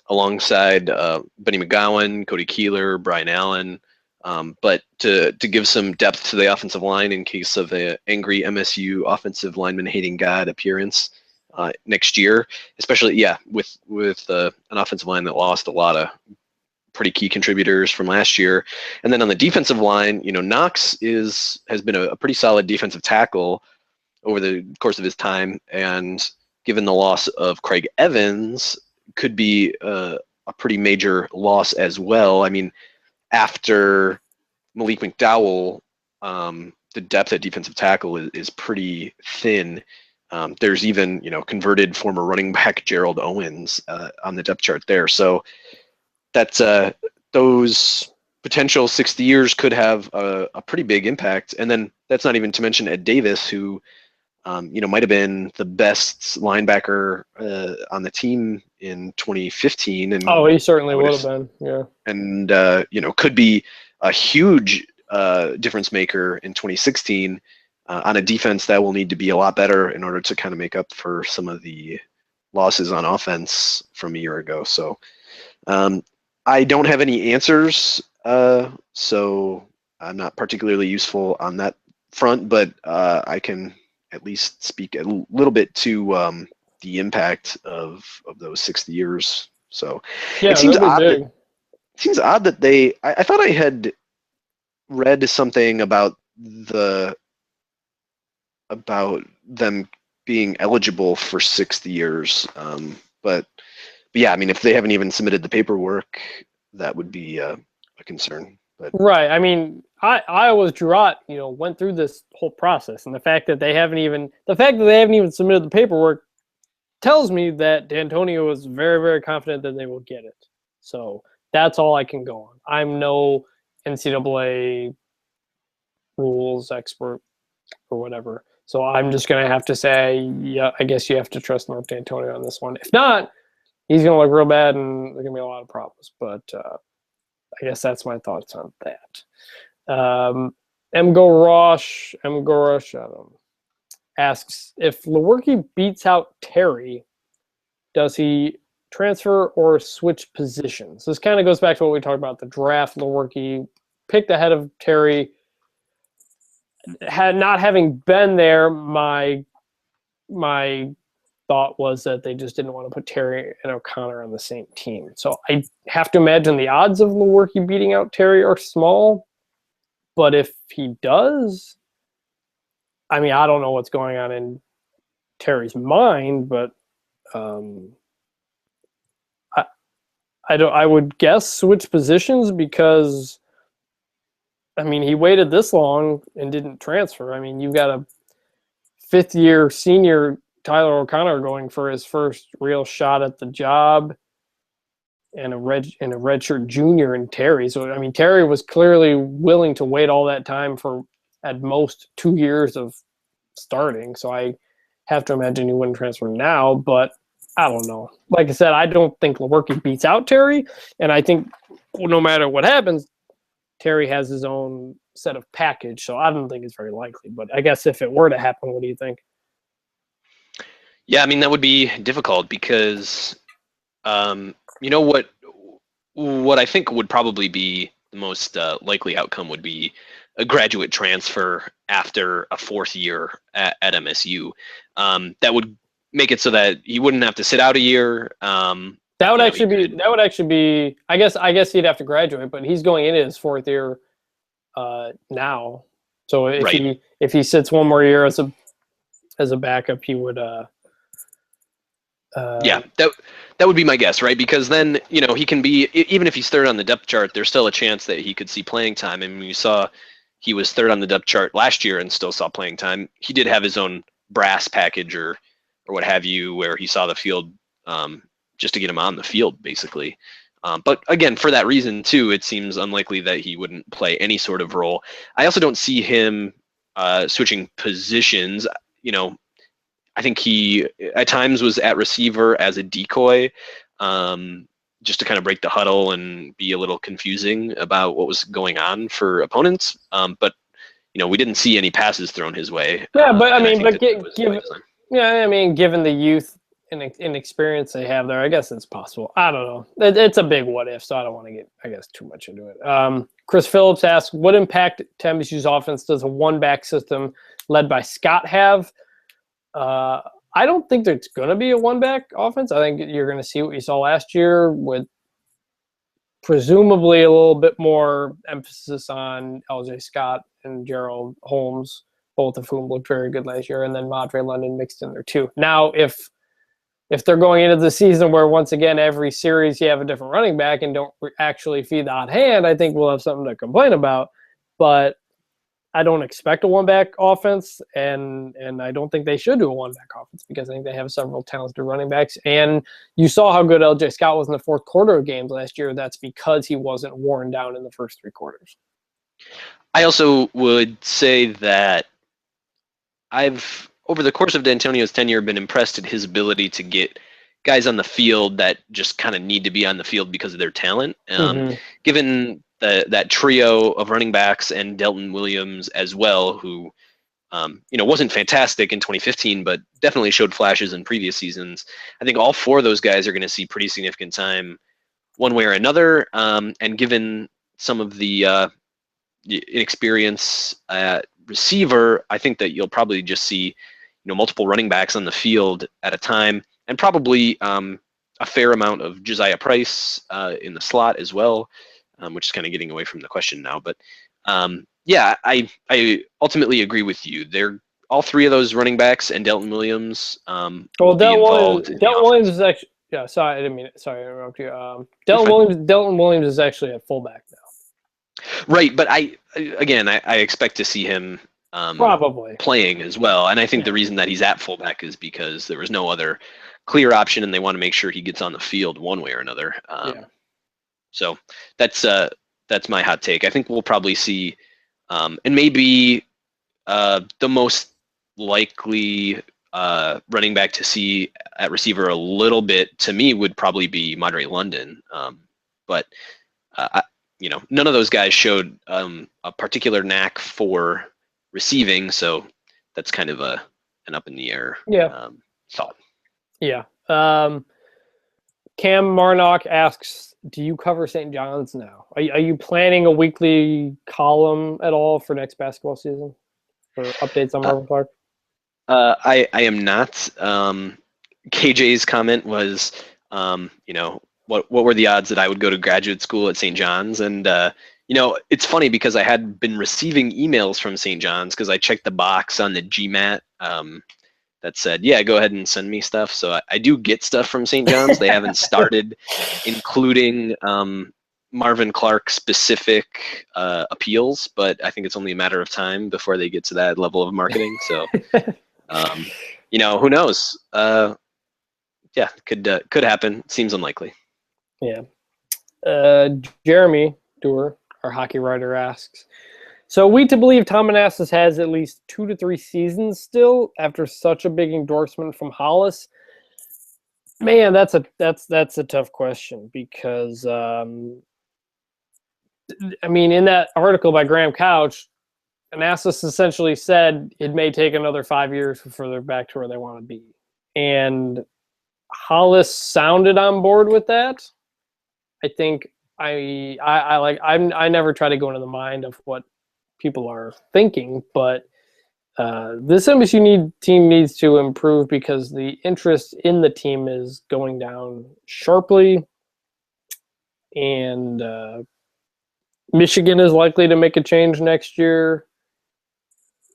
alongside Benny McGowan, Cody Keeler, Brian Allen. But to give some depth to the offensive line in case of an angry MSU offensive lineman hating God appearance next year, especially with an offensive line that lost a lot of pretty key contributors from last year. And then on the defensive line, Knox has been a pretty solid defensive tackle over the course of his time, and given the loss of Craig Evans, could be a pretty major loss as well. I mean, after Malik McDowell, the depth at defensive tackle is pretty thin. There's even, converted former running back Gerald Owens on the depth chart there. So that's those potential 60 years could have a pretty big impact. And then that's not even to mention Ed Davis, who might have been the best linebacker on the team in 2015. And he certainly would have been. Yeah. And could be a huge difference maker in 2016 on a defense that will need to be a lot better in order to kind of make up for some of the losses on offense from a year ago. So I don't have any answers, so I'm not particularly useful on that front, but I can at least speak a little bit to the impact of those 60 years. So yeah, it seems odd that I thought I had read something about them being eligible for 60 years. But yeah, I mean, if they haven't even submitted the paperwork, that would be a concern. But right. I mean, Iowa's Drew Ott, went through this whole process, and the fact that they haven't even submitted the paperwork tells me that D'Antonio was very, very confident that they will get it. So that's all I can go on. I'm no NCAA rules expert or whatever. So I'm just going to have to say, yeah, I guess you have to trust Mark D'Antonio on this one. If not, he's going to look real bad, and there's going to be a lot of problems. But I guess that's my thoughts on that. M. Gorosh asks, if Lewerke beats out Terry, does he transfer or switch positions? This kind of goes back to what we talked about, the draft. Lewerke picked ahead of Terry. Not having been there, my thought was that they just didn't want to put Terry and O'Connor on the same team. So I have to imagine the odds of Lewerke beating out Terry are small. But if he does, I mean, I don't know what's going on in Terry's mind, but I would guess switch positions, because I mean, he waited this long and didn't transfer. I mean, you've got a 5th-year senior Tyler O'Connor going for his first real shot at the job, and a redshirt junior in Terry. So I mean, Terry was clearly willing to wait all that time for at most 2 years of starting. So I have to imagine he wouldn't transfer now, but I don't know. Like I said, I don't think Lewerke beats out Terry, and I think no matter what happens, Terry has his own set of package, so I don't think it's very likely. But I guess if it were to happen, what do you think? Yeah, I mean that would be difficult because, you know what I think would probably be the most likely outcome would be a graduate transfer after a fourth year at MSU. That would make it so that he wouldn't have to sit out a year. That would You know, actually be. That would actually be. I guess he'd have to graduate, but he's going into his fourth year now. So Right. if he sits one more year as a backup, he would. Yeah, that would be my guess, right? Because then, you know, he can be, even if he's third on the depth chart, there's still a chance that he could see playing time. I mean, you saw he was third on the depth chart last year and still saw playing time. He did have his own brass package or what have you, where he saw the field just to get him on the field, basically. But again, for that reason too, it seems unlikely that he wouldn't play any sort of role. I also don't see him switching positions. You know, I think he at times was at receiver as a decoy, just to kind of break the huddle and be a little confusing about what was going on for opponents. But you know, we didn't see any passes thrown his way. Yeah, but I and mean, think but that was by give design. yeah, I mean, given the youth and inexperience they have there, I guess it's possible. I don't know. It's a big what if, so I don't want to get, I guess, too much into it. Chris Phillips asks, what impact to MSU's offense does a one-back system led by Scott have? I don't think there's going to be a one-back offense. I think you're going to see what you saw last year with presumably a little bit more emphasis on LJ Scott and Gerald Holmes, both of whom looked very good last year, and then Madre London mixed in there too. Now, if they're going into the season where once again every series you have a different running back and don't actually feed the hot hand, I think we'll have something to complain about. But I don't expect a one-back offense, and I don't think they should do a one-back offense because I think they have several talented running backs. And you saw how good LJ Scott was in the fourth quarter of games last year. That's because he wasn't worn down in the first three quarters. I also would say that I've, over the course of D'Antonio's tenure, been impressed at his ability to get guys on the field that just kind of need to be on the field because of their talent. Given that trio of running backs and Delton Williams as well, who you know, wasn't fantastic in 2015, but definitely showed flashes in previous seasons. I think all four of those guys are going to see pretty significant time one way or another. And given some of the inexperience at receiver, I think that you'll probably just see, you know, multiple running backs on the field at a time, and probably a fair amount of Josiah Price in the slot as well, which is kind of getting away from the question now. But yeah, I ultimately agree with you. They're all three of those running backs and Delton Williams. Well, Delton Williams is actually, yeah. Sorry, I didn't mean it. Sorry to interrupt you. Delton Williams is actually at fullback now. Right, but I expect to see him probably playing as well, and I think the reason that he's at fullback is because there was no other clear option, and they want to make sure he gets on the field one way or another. So that's my hot take. I think we'll probably see, and maybe the most likely running back to see at receiver a little bit to me would probably be Madre London, but you know, none of those guys showed a particular knack for receiving, so that's kind of an up in the air thought. Yeah. Cam Marnock asks, do you cover St. John's now? Are you planning a weekly column at all for next basketball season for updates on Marvin Clark? I am not. KJ's comment was, you know, what were the odds that I would go to graduate school at St. John's? And you know, it's funny because I had been receiving emails from St. John's because I checked the box on the GMAT that said, yeah, go ahead and send me stuff. So I do get stuff from St. John's. They haven't started including Marvin Clark specific appeals, but I think it's only a matter of time before they get to that level of marketing. So, you know, who knows? Yeah, could happen. Seems unlikely. Yeah. Jeremy Doer, our hockey writer, asks, So we to believe Tom Manassas has at least 2 to 3 seasons still after such a big endorsement from Hollis. Man, that's a tough question because I mean, in that article by Graham Couch, Manassas essentially said it may take another 5 years before they're back to where they want to be, and Hollis sounded on board with that. I think I never try to go into the mind of what people are thinking, but this MSU team needs to improve because the interest in the team is going down sharply, and Michigan is likely to make a change next year,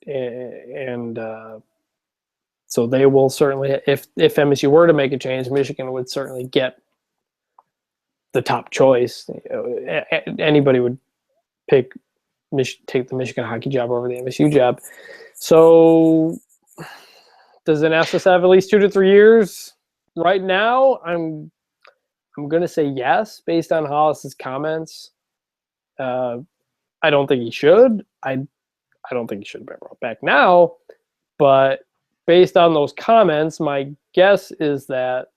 and so they will certainly, if MSU were to make a change, Michigan would certainly get the top choice. Anybody would take the Michigan hockey job over the MSU job. So does Manassas have at least 2 to 3 years? Right now, I'm going to say yes, based on Hollis's comments. I don't think he should. I don't think he should have been brought back now. But based on those comments, my guess is that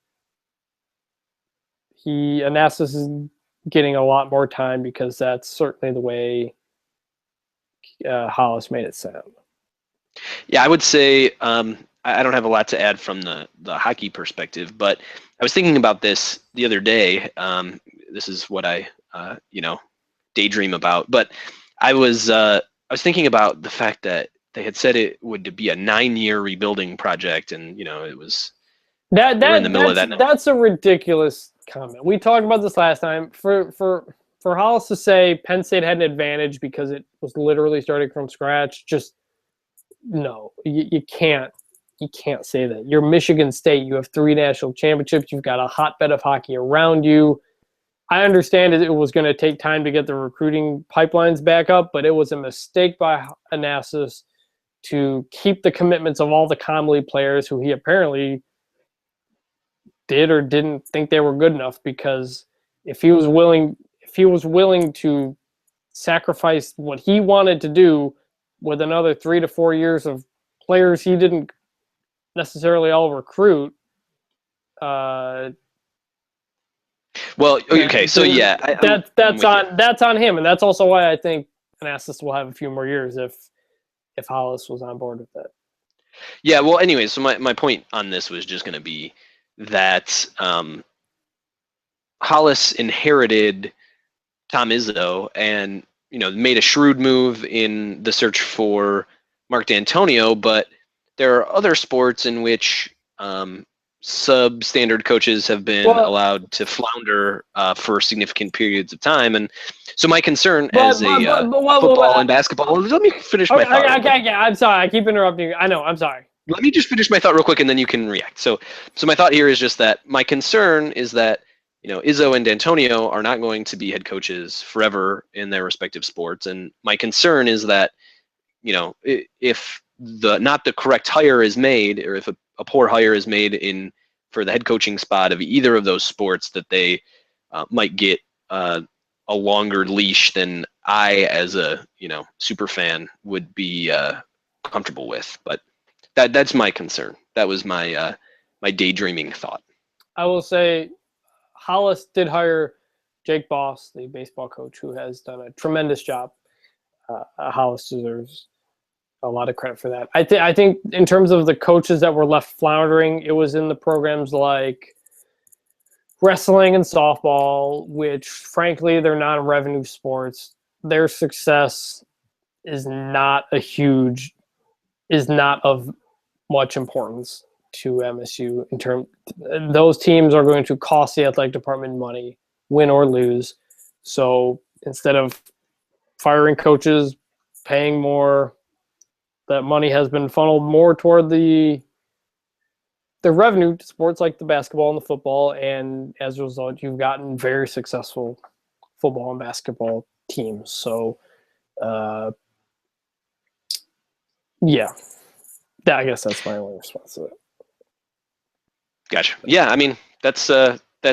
Manassas is getting a lot more time because that's certainly the way Hollis made it sound. Yeah, I would say I don't have a lot to add from the hockey perspective, but I was thinking about this the other day. This is what I daydream about, but I was thinking about the fact that they had said it would be a 9-year rebuilding project, and it was we're in the middle of that now. That's a ridiculous comment. We talked about this last time. For Hollis to say Penn State had an advantage because it was literally starting from scratch, just no, you can't say that. You're Michigan State. You have 3 national championships. You've got a hotbed of hockey around you. I understand it was going to take time to get the recruiting pipelines back up, but it was a mistake by Manassas to keep the commitments of all the Comley players who he apparently did or didn't think they were good enough, because if he was willing to sacrifice what he wanted to do with another 3 to 4 years of players he didn't necessarily all recruit. Well, okay, so yeah, that's on him, and that's also why I think Manassas will have a few more years if Hollis was on board with that. Yeah, well, anyway, so my point on this was just going to be that Hollis inherited Tom Izzo and made a shrewd move in the search for Mark D'Antonio, but there are other sports in which substandard coaches have been allowed to flounder for significant periods of time, and so my concern as football and basketball. Let me finish my thought. Okay, yeah, I'm sorry, I keep interrupting you. I know, I'm sorry. Let me just finish my thought real quick, and then you can react. So my thought here is just that my concern is that Izzo and D'Antonio are not going to be head coaches forever in their respective sports, and my concern is that if not the correct hire is made, or if a poor hire is made for the head coaching spot of either of those sports, that they might get a longer leash than I, as a super fan, would be comfortable with. But that's my concern. That was my my daydreaming thought. I will say Hollis did hire Jake Boss, the baseball coach, who has done a tremendous job. Hollis deserves a lot of credit for that. I think in terms of the coaches that were left floundering, it was in the programs like wrestling and softball, which frankly they're non-revenue sports. Their success is not of much importance to MSU. Those teams are going to cost the athletic department money, win or lose. So instead of firing coaches, paying more, that money has been funneled more toward the revenue to sports like the basketball and the football, and as a result, you've gotten very successful football and basketball teams. So, yeah, I guess that's my only response to it. Gotcha. Yeah, I mean that's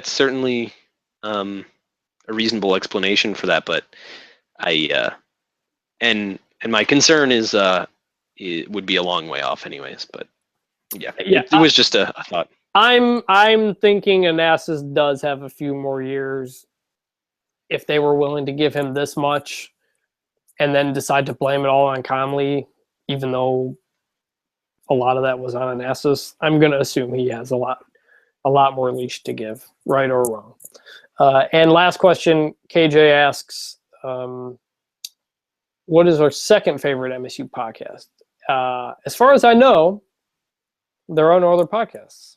certainly a reasonable explanation for that, but and my concern is it would be a long way off anyways. But yeah, Yeah, it was just a thought. I'm thinking Onassis does have a few more years if they were willing to give him this much and then decide to blame it all on Conley, even though a lot of that was on Onassis. I'm going to assume he has a lot more leash to give, right or wrong. And last question, KJ asks, what is our second favorite MSU podcast? As far as I know, there are no other podcasts.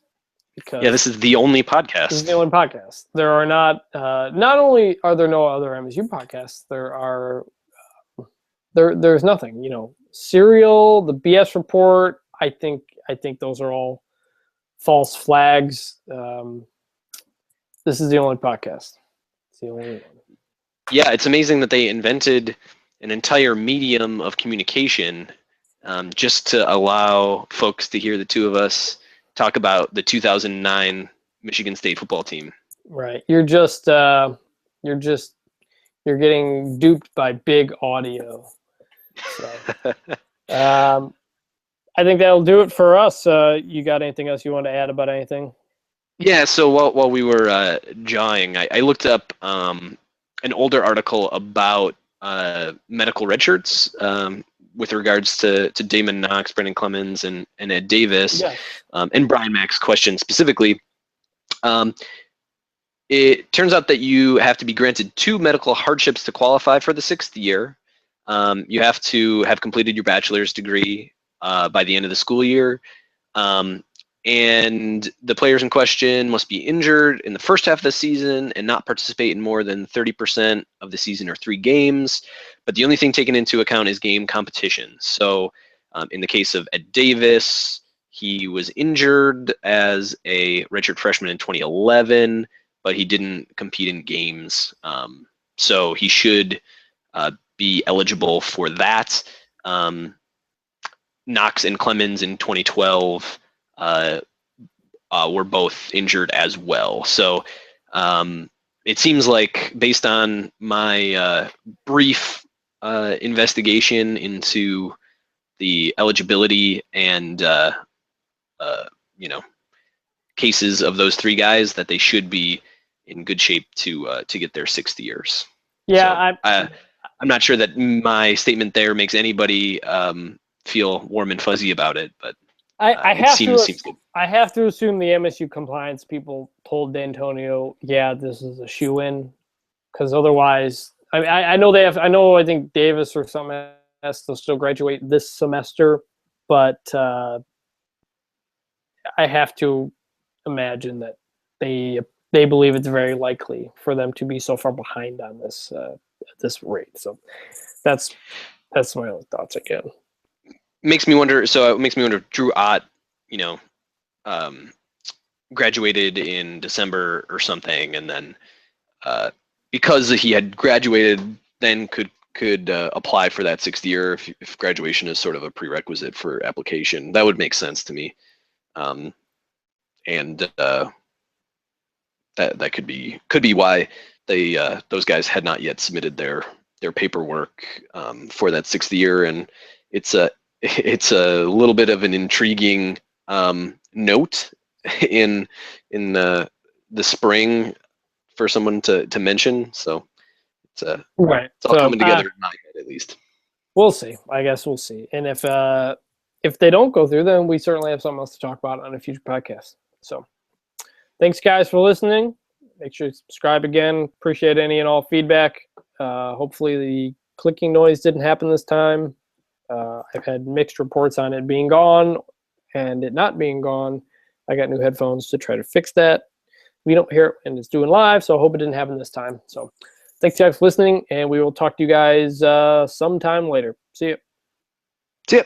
Because Yeah, this is the only podcast. This is the only podcast. There are not only are there no other MSU podcasts, there's nothing. You know, Serial, the BS Report. I think those are all false flags. This is the only podcast. It's the only one. Yeah, it's amazing that they invented an entire medium of communication just to allow folks to hear the two of us talk about the 2009 Michigan State football team. Right. You're getting duped by big audio. So, I think that'll do it for us. You got anything else you want to add about anything? Yeah. So while we were jawing, I looked up an older article about medical redshirts with regards to Damon Knox, Brendan Clemens, and Ed Davis, Yeah. And Brian Mack's question specifically. It turns out that you have to be granted 2 medical hardships to qualify for the 6th year. You have to have completed your bachelor's degree by the end of the school year. And the players in question must be injured in the first half of the season and not participate in more than 30% of the season or 3 games. But the only thing taken into account is game competition. So in the case of Ed Davis, he was injured as a redshirt freshman in 2011, but he didn't compete in games. So he should be eligible for that. Knox and Clemens in 2012 were both injured as well. So it seems like, based on my brief investigation into the eligibility and cases of those 3 guys, that they should be in good shape to get their 6th years. Yeah, so, I'm not sure that my statement there makes anybody feel warm and fuzzy about it, but I seems good. I have to assume the MSU compliance people told D'Antonio, yeah, this is a shoe-in, because otherwise, I know they have. I think Davis or something has to still graduate this semester, but I have to imagine that they believe it's very likely for them to be so far behind on this at this rate. So that's my own thoughts again. Makes me wonder. So it makes me wonder. Drew Ott, graduated in December or something, and then because he had graduated, then could apply for that 6th year if graduation is sort of a prerequisite for application. That would make sense to me, and that could be why those guys had not yet submitted their paperwork for that 6th year, and it's a little bit of an intriguing note in the spring for someone to mention. So it's right. It's all coming together in my head, at least. We'll see. I guess we'll see. And if they don't go through, then we certainly have something else to talk about on a future podcast. So thanks, guys, for listening. Make sure to subscribe again. Appreciate any and all feedback. Hopefully the clicking noise didn't happen this time. I've had mixed reports on it being gone and it not being gone. I got new headphones to try to fix that. We don't hear it and it's doing live, so I hope it didn't happen this time. So thanks, guys, for listening, and we will talk to you guys sometime later. See you. See ya.